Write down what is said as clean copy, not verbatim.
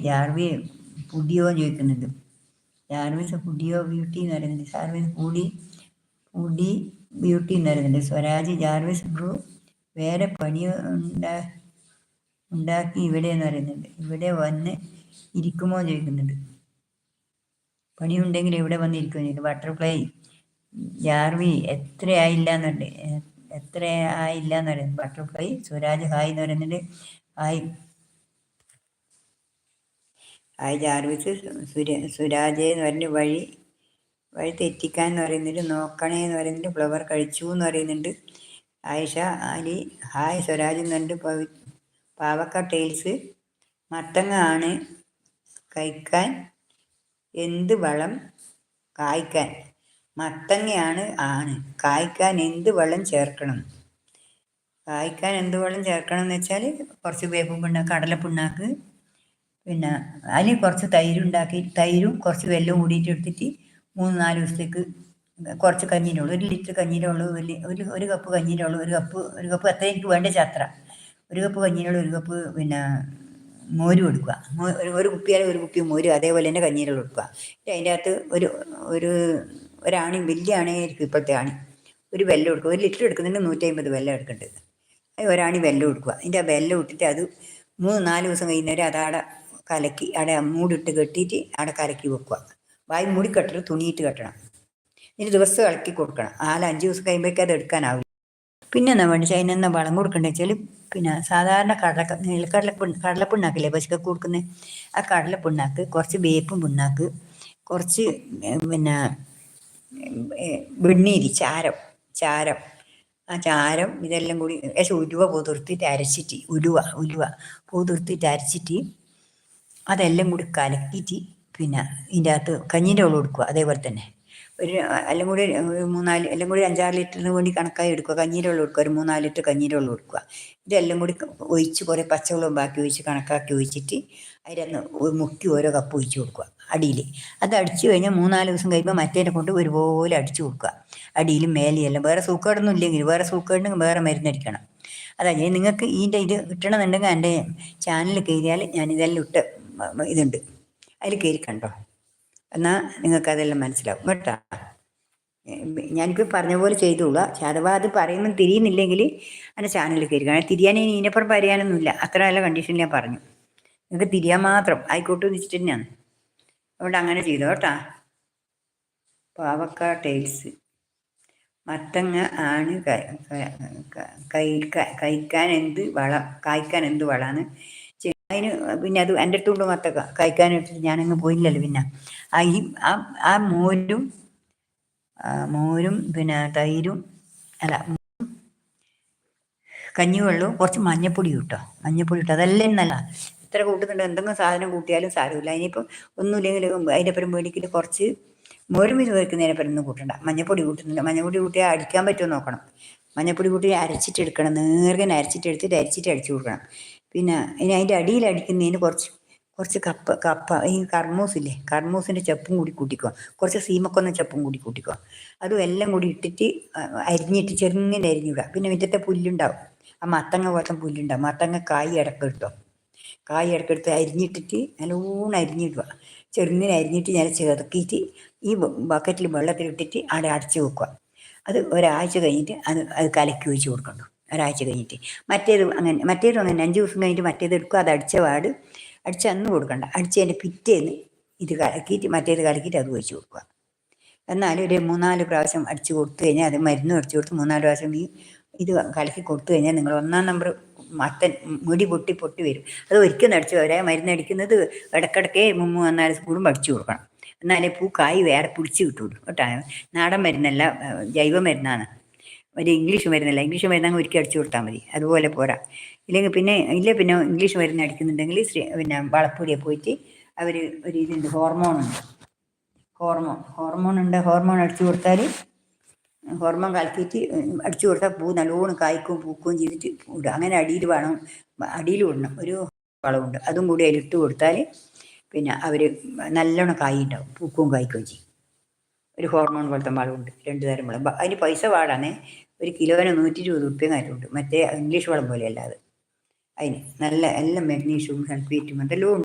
ജാർവി പുതിയോ ചോദിക്കുന്നുണ്ട്. Jarvis പുതിയോ beauty എന്ന് പറയുന്നുണ്ട്. ജാർവിസ് പുടി ബ്യൂട്ടി എന്ന് പറയുന്നുണ്ട്. സ്വരാജ് ജാർവിസ് ബ്രൂ വേറെ പണിയോ ഉണ്ടാക്കി ഇവിടെ എന്ന് പറയുന്നുണ്ട്. ഇവിടെ വന്ന് ഇരിക്കുമോ ചോദിക്കുന്നുണ്ട്. പണിയുണ്ടെങ്കിൽ ഇവിടെ വന്നിരിക്കുന്നുണ്ട്. ബട്ടർഫ്ലൈ ജാർവി എത്ര ആയില്ല എന്നുണ്ട്. എത്ര ആയില്ല എന്ന് പറയുന്നത് ബട്ടർഫ്ലൈ. സ്വരാജ് ഹായ് എന്ന് പറയുന്നുണ്ട്. Hi Jarvis. സുരാജ് എന്ന് പറയുന്നത് വഴി തെറ്റിക്കാൻ എന്ന് പറയുന്നുണ്ട്. നോക്കണേ എന്ന് പറയുന്നുണ്ട്. ഫ്ലവർ കഴിച്ചു എന്ന് പറയുന്നുണ്ട്. ആയിഷ അലി ഹായ് സ്വരാജ് എന്നുണ്ട്. പാവക്ക ടൈൽസ് മത്തങ്ങ ആണ് കഴിക്കാൻ എന്ത് വളം കായ്ക്കാൻ. മത്തങ്ങയാണ് കായ്ക്കാൻ എന്ത് വളം ചേർക്കണം. കായ്ക്കാൻ എന്ത് വളം ചേർക്കണം എന്ന് വെച്ചാൽ കുറച്ച് വേപ്പും പിണ്ണാക്ക്, കടലപ്പിണ്ണാക്ക്, പിന്നെ അതിൽ കുറച്ച് തൈരും കുറച്ച് വെല്ലവും കൂടിയിട്ട് എടുത്തിട്ട് 3-4 ദിവസത്തേക്ക് കുറച്ച് കഞ്ഞീരേ ഉള്ളൂ, 1 ലിറ്റർ കഞ്ഞീരേ ഉള്ളൂ, ഒരു കപ്പ് കഞ്ഞീരേ ഉള്ളൂ, ഒരു കപ്പ് അത്ര എനിക്ക് വേണ്ട ചാത്ര, 1 കപ്പ് കഞ്ഞീരേ ഉള്ളൂ, 1 കപ്പ് പിന്നെ മോര് കൊടുക്കുക. ഒരു കുപ്പിയാൽ 1 കുപ്പി മോര്, അതേപോലെ തന്നെ കഞ്ഞീരേ കൊടുക്കുക. അതിൻ്റെ അകത്ത് ഒരാണി, വലിയ ആണിയായിരിക്കും ഇപ്പോഴത്തെ ആണി, ഒരു വെല്ലം എടുക്കുക. 1 ലിറ്റർ എടുക്കുന്നുണ്ട് 150 വെല്ലം എടുക്കേണ്ടത്. ഒരാണി വെല്ലം എടുക്കുക. അതിൻ്റെ ആ വെല്ലം ഇട്ടിട്ട് അത് 3-4 ദിവസം കഴിയുന്നവരെ അതവിടെ കലക്കി അവിടെ മൂടിട്ട് കെട്ടിയിട്ട് അവിടെ കലക്കി വെക്കുക. വായി മൂടി കെട്ടണം, തുണിയിട്ട് കെട്ടണം. ഇതിന് ദിവസം ഇളക്കി കൊടുക്കണം. 4-5 ദിവസം കഴിയുമ്പോഴേക്കും അത് എടുക്കാനാവില്ല. പിന്നെ എന്താ വേണ്ടി വെച്ചാൽ അതിനെന്താ വളം കൊടുക്കേണ്ടത് വെച്ചാൽ, പിന്നെ സാധാരണ കടലപ്പിണ്ണാക്കില്ലേ പശുക്കൊക്കെ കൊടുക്കുന്നത്, ആ കടലപ്പിണ്ണാക്ക്, കുറച്ച് വേപ്പും പിണ്ണാക്ക്, കുറച്ച് പിന്നെ വെണ്ണീരി ചാരം, ആ ചാരം ഇതെല്ലാം കൂടി ഉലുവ പൊതിർത്തിട്ട് അരച്ചിട്ട്, ഉലുവ പൊതിർത്തിട്ട് അരച്ചിട്ട് അതെല്ലാം കൂടി കലക്കിയിട്ട് പിന്നെ ഇതിൻ്റെ അകത്ത് കഞ്ഞീൻ്റെ വെള്ളം കൊടുക്കുക. അതേപോലെ തന്നെ എല്ലാം കൂടി 5-6 ലിറ്ററിന് വേണ്ടി കണക്കായി എടുക്കുക. കഞ്ഞീൻ്റെ വെള്ളം കൊടുക്കുക, ഒരു 3-4 ലിറ്റർ കഞ്ഞീൻ്റെ വെള്ളം കൊടുക്കുക. ഇതെല്ലാം കൂടി ഒഴിച്ച് കുറേ പച്ചവെള്ളം ബാക്കി ഒഴിച്ച് കണക്കാക്കി ഒഴിച്ചിട്ട് അതിലൊന്ന് മുക്കി ഓരോ കപ്പ് ഒഴിച്ച് കൊടുക്കുക അടിയിൽ. അത് അടിച്ചു കഴിഞ്ഞാൽ 3-4 ദിവസം കഴിയുമ്പോൾ മറ്റേനെ കൊണ്ട് ഒരുപോലെ അടിച്ചു കൊടുക്കുക, അടിയിലും മേലെയെല്ലാം. വേറെ സൂക്കേടൊന്നും ഇല്ലെങ്കിൽ, വേറെ സൂക്കേടുണ്ടെങ്കിൽ വേറെ മരുന്നടിക്കണം. അതായത് നിങ്ങൾക്ക് ഇതിൻ്റെ ഇത് കിട്ടണമെന്നുണ്ടെങ്കിൽ എൻ്റെ ചാനൽ കയറിയാൽ ഞാൻ ഇതെല്ലാം ഇതുണ്ട്, അതിൽ കയറി കണ്ടോ, എന്നാൽ നിങ്ങൾക്കതെല്ലാം മനസ്സിലാവും കേട്ടോ. ഞാനിപ്പോൾ പറഞ്ഞ പോലെ ചെയ്തോളൂ. അഥവാ അത് പറയുമ്പോൾ തിരിയുന്നില്ലെങ്കിൽ എൻ്റെ ചാനലിൽ കയറി കാണാം. തിരിയാൻ ഇനി ഇതിനപ്പുറം പറയാനൊന്നുമില്ല, അത്ര നല്ല കണ്ടീഷനിൽ ഞാൻ പറഞ്ഞു. നിങ്ങൾക്ക് തിരിയാൻ മാത്രം ആയിക്കോട്ടെ എന്ന് വെച്ചിട്ട് തന്നെയാണ്. അതുകൊണ്ട് അങ്ങനെ ചെയ്തോ കേട്ടോ. പാവക്ക ടൈൽസ് മത്തങ്ങ ആണ് കായ്ക്കാൻ എന്ത് വളമാണ്. അതിന് പിന്നെ അത് എൻ്റെ അടുത്തുകൊണ്ട് മത്തക്ക കഴിക്കാനിട്ടിട്ട് ഞാനങ്ങ് പോയില്ലല്ലോ. പിന്നെ ആ മോരും പിന്നെ തൈരും കഞ്ഞിവെള്ളവും കുറച്ച് മഞ്ഞപ്പൊടി ഇട്ടോ, അതെല്ലാം നല്ല. എത്ര കൂട്ടുന്നുണ്ട്, എന്തെങ്കിലും സാധനം കൂട്ടിയാലും സാരമില്ല. അതിനിപ്പം ഒന്നുമില്ലെങ്കിൽ അതിൻ്റെ പരം മേടിക്കിട്ട് കുറച്ച് മോരും ഇത് വയ്ക്കുന്നതിനെപ്പരം ഒന്നും കൂട്ടണ്ട. മഞ്ഞപ്പൊടി കൂട്ടുന്നില്ല, മഞ്ഞപ്പൊടി കൂട്ടിയാൽ അടിക്കാൻ പറ്റുമോ നോക്കണം. മഞ്ഞപ്പൊടി കൂട്ടി അരച്ചിട്ടെടുക്കണം, നേർഗൻ അരച്ചിട്ട് അടിച്ചു കൊടുക്കണം. പിന്നെ ഇനി അതിൻ്റെ അടിയിൽ അടിക്കുന്നതിന് കുറച്ച് കപ്പ ഈ കർമൂസില്ലേ, കർമൂസിൻ്റെ ചപ്പും കൂടി കൂട്ടിക്കോ, കുറച്ച് സീമക്കൊന്ന ചപ്പും കൂടി കൂട്ടിക്കോ. അതും എല്ലാം കൂടി ഇട്ടിട്ട് അരിഞ്ഞിട്ട് ചെറുങ്ങനെ അരിഞ്ഞിടുക. പിന്നെ മുറ്റത്തെ പുല്ലുണ്ടാവും, ആ മത്തങ്ങ പോലത്തെ പുല്ലുണ്ടാവും, മത്തങ്ങ കായ് ഇടക്കെടുത്ത് അരിഞ്ഞിട്ടിട്ട് നല്ലോണം അരിഞ്ഞിടുക. ചെറുങ്ങനെ അരിഞ്ഞിട്ട് ഞാൻ ചേർക്കിയിട്ട് ഈ ബക്കറ്റിൽ വെള്ളത്തിലിട്ടിട്ട് അവിടെ അടച്ച് വെക്കുക. അത് ഒരാഴ്ച കഴിഞ്ഞിട്ട് അത് കലക്കി ഒഴിച്ച് കൊടുക്കണ്ടു. ഒരാഴ്ച കഴിഞ്ഞിട്ട് മറ്റേതും അങ്ങനെ 5 ദിവസം കഴിഞ്ഞിട്ട് മറ്റേത് എടുക്കുക. അത് അടിച്ച് അന്ന് കൊടുക്കണ്ട, അടിച്ചതിൻ്റെ പിറ്റേന്ന് ഇത് കലക്കിയിട്ട് മറ്റേത് കലക്കിയിട്ട് അത് ഒഴിച്ച് കൊടുക്കുക. എന്നാലും ഒരു 3-4 പ്രാവശ്യം അടിച്ച് കൊടുത്തു കഴിഞ്ഞാൽ, അത് മരുന്ന് അടിച്ച് കൊടുത്ത് 3-4 പ്രാവശ്യം ഇത് കലക്കി കൊടുത്തു കഴിഞ്ഞാൽ നിങ്ങൾ 1-ാം നമ്പർ മത്തൻ മുടി പൊട്ടി വരും. അത് ഒരിക്കലും അടിച്ചു മരുന്ന് അടിക്കുന്നത് ഇടയ്ക്കിടയ്ക്ക് 3-4 കൂടുമ്പോൾ അടിച്ചു കൊടുക്കണം. എന്നാലേ കായ് വേറെ പിടിച്ച് കിട്ടുള്ളൂ കേട്ടോ. നാടൻ മരുന്നല്ല, ജൈവ മരുന്നാണ്. ഒരു ഇംഗ്ലീഷ് മരുന്നല്ല. ഇംഗ്ലീഷ് മരുന്നങ്ങ് ഒരിക്കൽ അടിച്ചു കൊടുത്താൽ മതി, അതുപോലെ പോരാ. പിന്നെ ഇംഗ്ലീഷ് മരുന്ന് അടിക്കുന്നുണ്ടെങ്കിൽ പിന്നെ വളപ്പൊടിയെ പോയിട്ട് അവർ ഒരു ഇതുണ്ട്, ഹോർമോൺ അടിച്ചു കൊടുത്താൽ, ഹോർമോൺ കലക്കിയിട്ട് അടിച്ചു കൊടുത്താൽ പൂ നല്ലോണം കായ്ക്കും പൂക്കുകയും ചെയ്തിട്ട് ഇടുക. അങ്ങനെ അടിയിൽ ഇടണം ഒരു വളമുണ്ട്, അതും കൂടി അതിലിട്ട് കൊടുത്താൽ പിന്നെ അവർ നല്ലോണം കായ് ഉണ്ടാവും, പൂക്കുകയും കായ്ക്കുകയും ചെയ്യും. ഒരു ഹോർമോൺ പോലത്തെ വളമുണ്ട്, 2 തരം വളം. അതിന് പൈസ പാടാണ്, 1 കിലോന് 120 റുപ്യ കാര്യമുണ്ട്. മറ്റേ ഇംഗ്ലീഷ് വളം പോലെ അല്ലാതെ. അതിന് നല്ല എല്ലാം മഗ്നീഷ്യവും സൾഫേറ്റും എന്തെല്ലാം ഉണ്ട്.